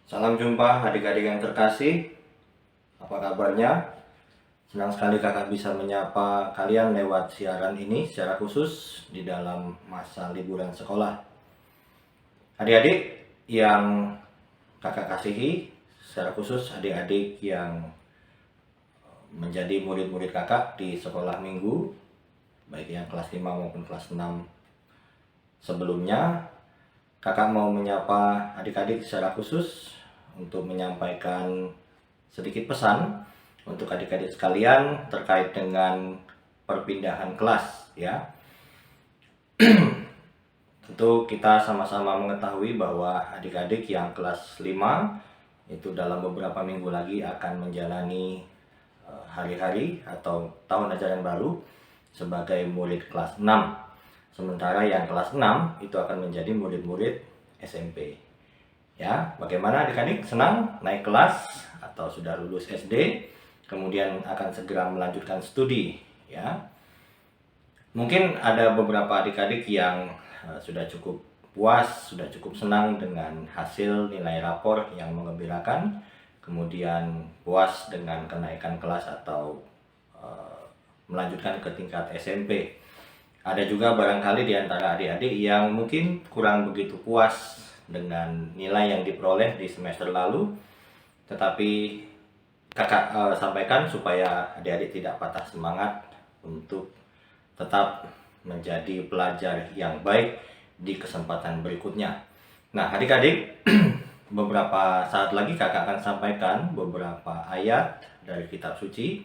Salam jumpa adik-adik yang terkasih. Apa kabarnya? Senang sekali kakak bisa menyapa kalian lewat siaran ini secara khusus di dalam masa liburan sekolah. Adik-adik yang kakak kasihi, secara khusus adik-adik yang menjadi murid-murid kakak di sekolah minggu, baik yang kelas 5 maupun kelas 6 sebelumnya, kakak mau menyapa adik-adik secara khusus untuk menyampaikan sedikit pesan untuk adik-adik sekalian terkait dengan perpindahan kelas ya. Tentu kita sama-sama mengetahui bahwa adik-adik yang kelas 5 itu dalam beberapa minggu lagi akan menjalani hari-hari atau tahun ajaran baru sebagai murid kelas 6. Sementara yang kelas 6 itu akan menjadi murid-murid SMP. Ya, bagaimana adik-adik? Senang naik kelas atau sudah lulus SD, kemudian akan segera melanjutkan studi, ya. Mungkin ada beberapa adik-adik yang sudah cukup puas, sudah cukup senang dengan hasil nilai rapor yang menggembirakan, kemudian puas dengan kenaikan kelas atau melanjutkan ke tingkat SMP. Ada juga barangkali di antara adik-adik yang mungkin kurang begitu puas dengan nilai yang diperoleh di semester lalu, tetapi kakak sampaikan supaya adik-adik tidak patah semangat untuk tetap menjadi pelajar yang baik di kesempatan berikutnya. Nah adik-adik, beberapa saat lagi kakak akan sampaikan beberapa ayat dari kitab suci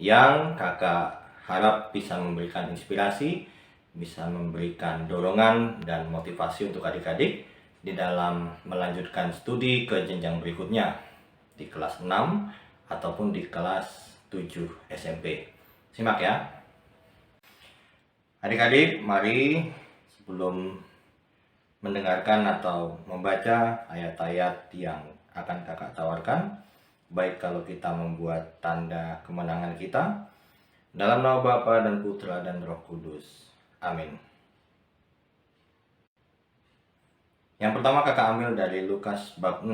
yang kakak harap bisa memberikan inspirasi, bisa memberikan dorongan dan motivasi untuk adik-adik di dalam melanjutkan studi ke jenjang berikutnya di kelas 6 ataupun di kelas 7 SMP. Simak ya. Adik-adik, mari sebelum mendengarkan atau membaca ayat-ayat yang akan kakak tawarkan, baik kalau kita membuat tanda kemenangan kita, dalam nama Bapa dan Putra dan Roh Kudus. Amin. Yang pertama kakak ambil dari Lukas bab 6,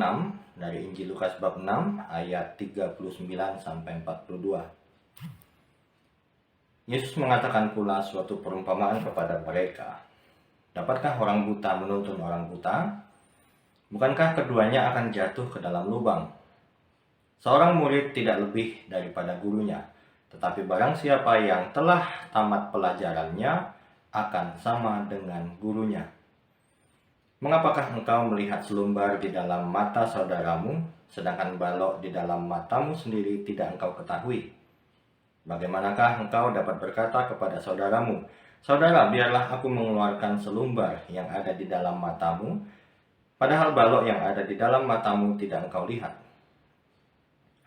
dari Injil Lukas bab 6 ayat 39 sampai 42. Yesus mengatakan pula suatu perumpamaan kepada mereka. Dapatkah orang buta menuntun orang buta? Bukankah keduanya akan jatuh ke dalam lubang? Seorang murid tidak lebih daripada gurunya, tetapi barang siapa yang telah tamat pelajarannya akan sama dengan gurunya. Mengapakah engkau melihat selumbar di dalam mata saudaramu, sedangkan balok di dalam matamu sendiri tidak engkau ketahui? Bagaimanakah engkau dapat berkata kepada saudaramu, "Saudara, biarlah aku mengeluarkan selumbar yang ada di dalam matamu," padahal balok yang ada di dalam matamu tidak engkau lihat?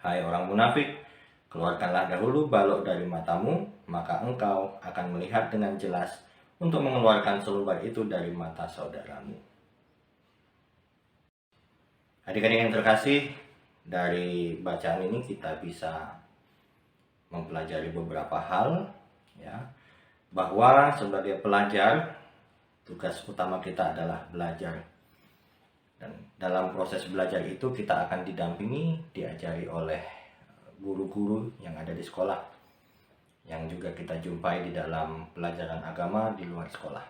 Hai orang munafik, keluarkanlah dahulu balok dari matamu, maka engkau akan melihat dengan jelas untuk mengeluarkan selumbar itu dari mata saudaramu. Adik-adik yang terkasih, dari bacaan ini kita bisa mempelajari beberapa hal, ya, bahwa sebagai pelajar tugas utama kita adalah belajar, dan dalam proses belajar itu kita akan didampingi, diajari oleh guru-guru yang ada di sekolah, yang juga kita jumpai di dalam pelajaran agama di luar sekolah.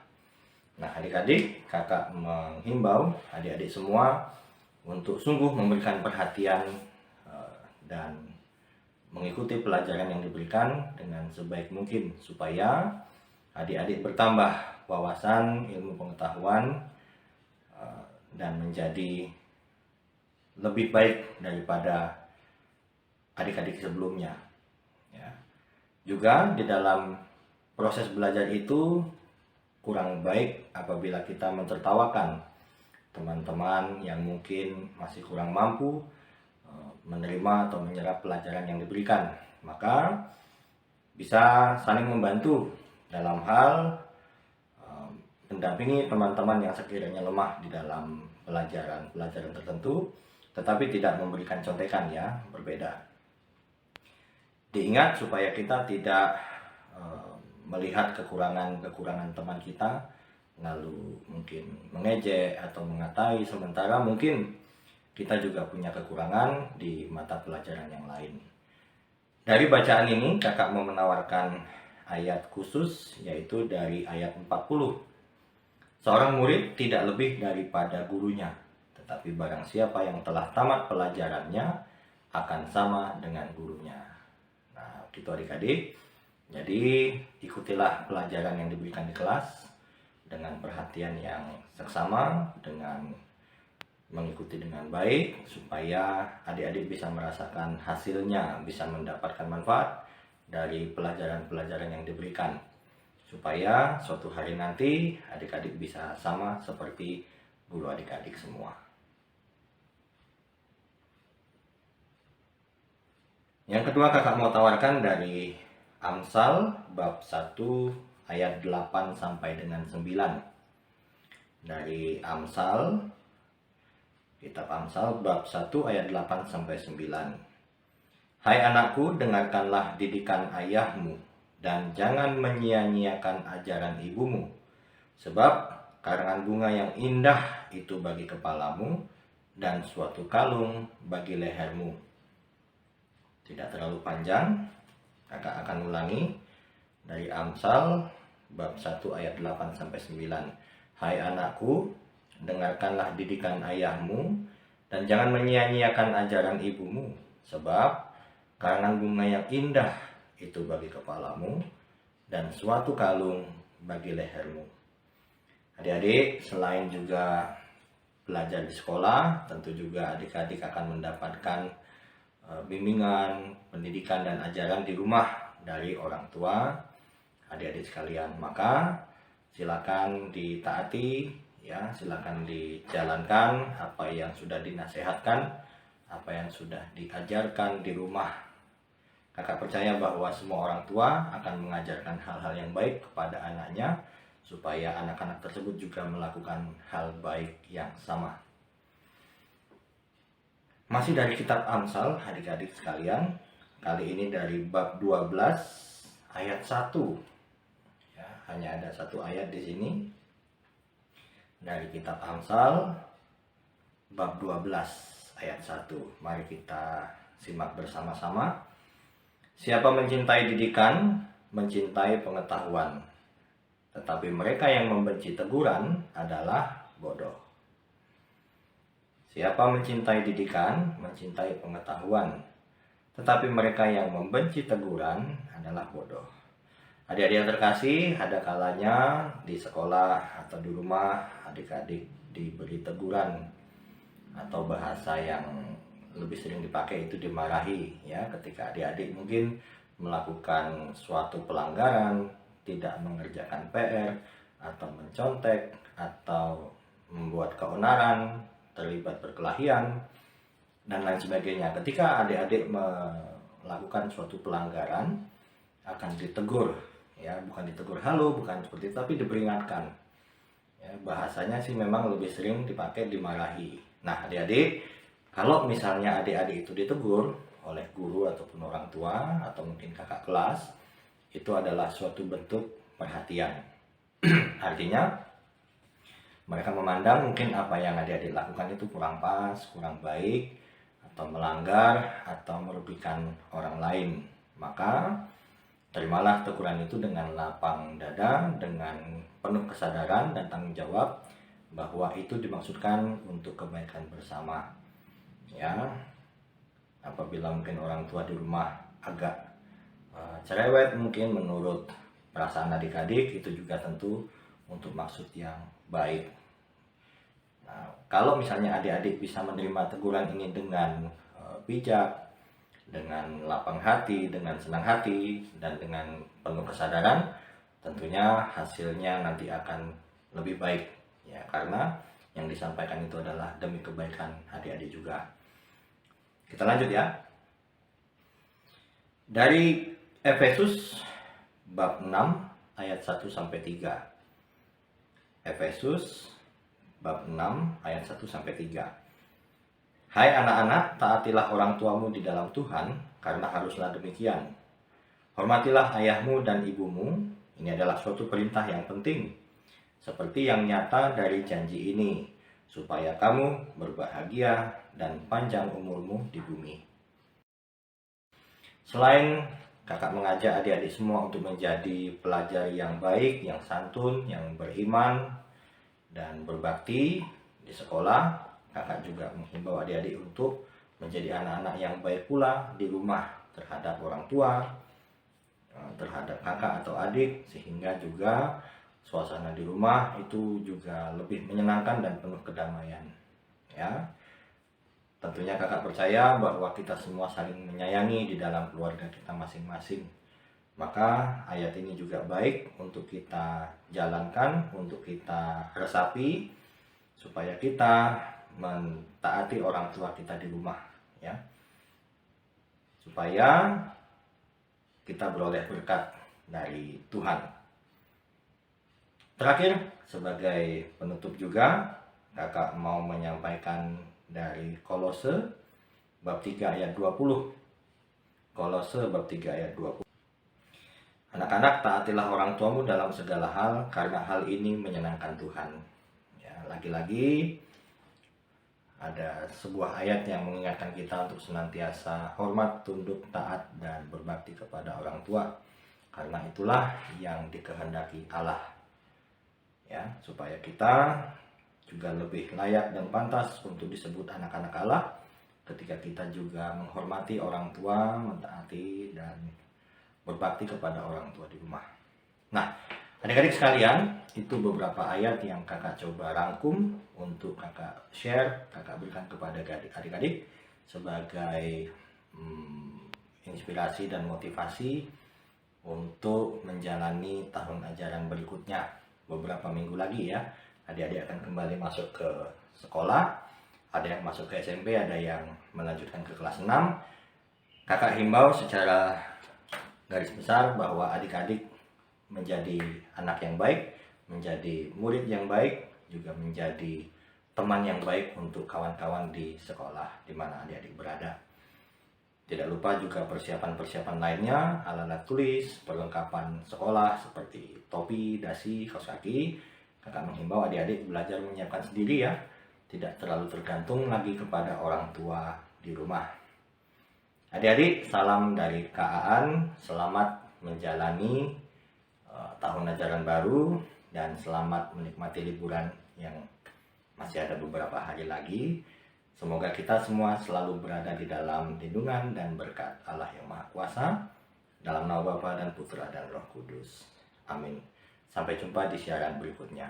Nah adik-adik, kakak menghimbau adik-adik semua untuk sungguh memberikan perhatian dan mengikuti pelajaran yang diberikan dengan sebaik mungkin, supaya adik-adik bertambah wawasan, ilmu pengetahuan, dan menjadi lebih baik daripada adik-adik sebelumnya, ya. Juga di dalam proses belajar itu kurang baik apabila kita mentertawakan teman-teman yang mungkin masih kurang mampu menerima atau menyerap pelajaran yang diberikan. Maka bisa saling membantu dalam hal mendampingi teman-teman yang sekiranya lemah di dalam pelajaran tertentu, tetapi tidak memberikan contekan, ya, berbeda. Diingat supaya kita tidak melihat kekurangan teman kita, lalu mungkin mengejek atau mengatai, sementara mungkin kita juga punya kekurangan di mata pelajaran yang lain. Dari bacaan ini, kakak mau menawarkan ayat khusus, yaitu dari ayat 40. Seorang murid tidak lebih daripada gurunya, tetapi barang siapa yang telah tamat pelajarannya akan sama dengan gurunya. Nah, gitu adik-adik. Jadi, ikutilah pelajaran yang diberikan di kelas dengan perhatian yang seksama, dengan mengikuti dengan baik, supaya adik-adik bisa merasakan hasilnya, bisa mendapatkan manfaat dari pelajaran-pelajaran yang diberikan, supaya suatu hari nanti adik-adik bisa sama seperti guru adik-adik semua. Yang kedua, kakak mau tawarkan dari Amsal bab 1 ayat 8 sampai dengan 9. Dari Amsal, kitab Amsal bab 1 ayat 8 sampai 9. Hai anakku, dengarkanlah didikan ayahmu, dan jangan menyia-nyiakan ajaran ibumu. Sebab karangan bunga yang indah itu bagi kepalamu, dan suatu kalung bagi lehermu. Tidak terlalu panjang, kakak akan ulangi dari Amsal bab 1 ayat 8 sampai 9. Hai anakku, dengarkanlah didikan ayahmu, dan jangan menyia-nyiakan ajaran ibumu. Sebab karangan bunga yang indah itu bagi kepalamu, dan suatu kalung bagi lehermu. Adik-adik, selain juga belajar di sekolah, tentu juga adik-adik akan mendapatkan bimbingan, pendidikan, dan ajaran di rumah dari orang tua adik-adik sekalian. Maka silakan ditaati, ya, silakan dijalankan apa yang sudah dinasehatkan, apa yang sudah diajarkan di rumah. Kakak percaya bahwa semua orang tua akan mengajarkan hal-hal yang baik kepada anaknya, supaya anak-anak tersebut juga melakukan hal baik yang sama. Masih dari kitab Amsal, adik-adik sekalian, kali ini dari bab 12 ayat 1. Ya, hanya ada satu ayat di sini. Dari kitab Amsal bab 12 ayat 1. Mari kita simak bersama-sama. Siapa mencintai didikan, mencintai pengetahuan. Tetapi mereka yang membenci teguran adalah bodoh. Siapa mencintai didikan, mencintai pengetahuan. Tetapi mereka yang membenci teguran adalah bodoh. Adik-adik yang terkasih, ada kalanya di sekolah atau di rumah adik-adik diberi teguran, atau bahasa yang lebih sering dipakai itu dimarahi, ya, ketika adik-adik mungkin melakukan suatu pelanggaran, tidak mengerjakan PR, atau mencontek, atau membuat keonaran, terlibat perkelahian, dan lain sebagainya. Ketika adik-adik melakukan suatu pelanggaran, akan ditegur, ya, bukan ditegur halo, bukan seperti itu, tapi diperingatkan. Ya, bahasanya sih memang lebih sering dipakai dimarahi. Nah, adik-adik, kalau misalnya adik-adik itu ditegur oleh guru ataupun orang tua atau mungkin kakak kelas, itu adalah suatu bentuk perhatian. Artinya mereka memandang mungkin apa yang adik-adik lakukan itu kurang pas, kurang baik, atau melanggar, atau merugikan orang lain. Maka terimalah teguran itu dengan lapang dada, dengan penuh kesadaran dan tanggung jawab bahwa itu dimaksudkan untuk kebaikan bersama. Ya, apabila mungkin orang tua di rumah agak cerewet mungkin menurut perasaan adik-adik, itu juga tentu untuk maksud yang baik. Nah, kalau misalnya adik-adik bisa menerima teguran ini dengan bijak, dengan lapang hati, dengan senang hati, dan dengan penuh kesadaran, tentunya hasilnya nanti akan lebih baik, ya, karena yang disampaikan itu adalah demi kebaikan adik-adik juga. Kita lanjut ya. Dari Efesus bab 6 ayat 1 sampai 3. Efesus bab 6 ayat 1 sampai 3. Hai anak-anak, taatilah orang tuamu di dalam Tuhan, karena haruslah demikian. Hormatilah ayahmu dan ibumu, ini adalah suatu perintah yang penting, seperti yang nyata dari janji ini, supaya kamu berbahagia dan panjang umurmu di bumi. Selain kakak mengajak adik-adik semua untuk menjadi pelajar yang baik, yang santun, yang beriman, dan berbakti di sekolah, kakak juga menghimbau adik-adik untuk menjadi anak-anak yang baik pula di rumah terhadap orang tua, terhadap kakak atau adik, sehingga juga suasana di rumah itu juga lebih menyenangkan dan penuh kedamaian. Ya, tentunya kakak percaya bahwa kita semua saling menyayangi di dalam keluarga kita masing-masing. Maka ayat ini juga baik untuk kita jalankan, untuk kita resapi, supaya kita mentaati orang tua kita di rumah, ya, supaya kita beroleh berkat dari Tuhan. Terakhir, sebagai penutup juga, kakak mau menyampaikan dari Kolose bab 3 ayat 20. Kolose bab 3 ayat 20. Anak-anak, taatilah orang tuamu dalam segala hal, karena hal ini menyenangkan Tuhan. Ya, lagi-lagi ada sebuah ayat yang mengingatkan kita untuk senantiasa hormat, tunduk, taat, dan berbakti kepada orang tua. Karena itulah yang dikehendaki Allah. Ya, supaya kita juga lebih layak dan pantas untuk disebut anak-anak Allah ketika kita juga menghormati orang tua, mentaati, dan berbakti kepada orang tua di rumah. Nah, adik-adik sekalian, itu beberapa ayat yang kakak coba rangkum untuk kakak share, kakak berikan kepada adik-adik sebagai inspirasi dan motivasi untuk menjalani tahun ajaran berikutnya. Beberapa minggu lagi ya, adik-adik akan kembali masuk ke sekolah. Ada yang masuk ke SMP, ada yang melanjutkan ke kelas 6. Kakak himbau secara garis besar bahwa adik-adik menjadi anak yang baik, menjadi murid yang baik, juga menjadi teman yang baik untuk kawan-kawan di sekolah di mana adik-adik berada. Tidak lupa juga persiapan-persiapan lainnya, alat-alat tulis, perlengkapan sekolah seperti topi, dasi, kaos kaki. Kakak menghimbau adik-adik belajar menyiapkan sendiri ya, tidak terlalu tergantung lagi kepada orang tua di rumah. Adik-adik, salam dari Kak Aan, selamat menjalani tahun ajaran baru dan selamat menikmati liburan yang masih ada beberapa hari lagi. Semoga kita semua selalu berada di dalam lindungan dan berkat Allah yang Maha Kuasa, dalam nama Bapa dan Putra dan Roh Kudus. Amin. Sampai jumpa di siaran berikutnya.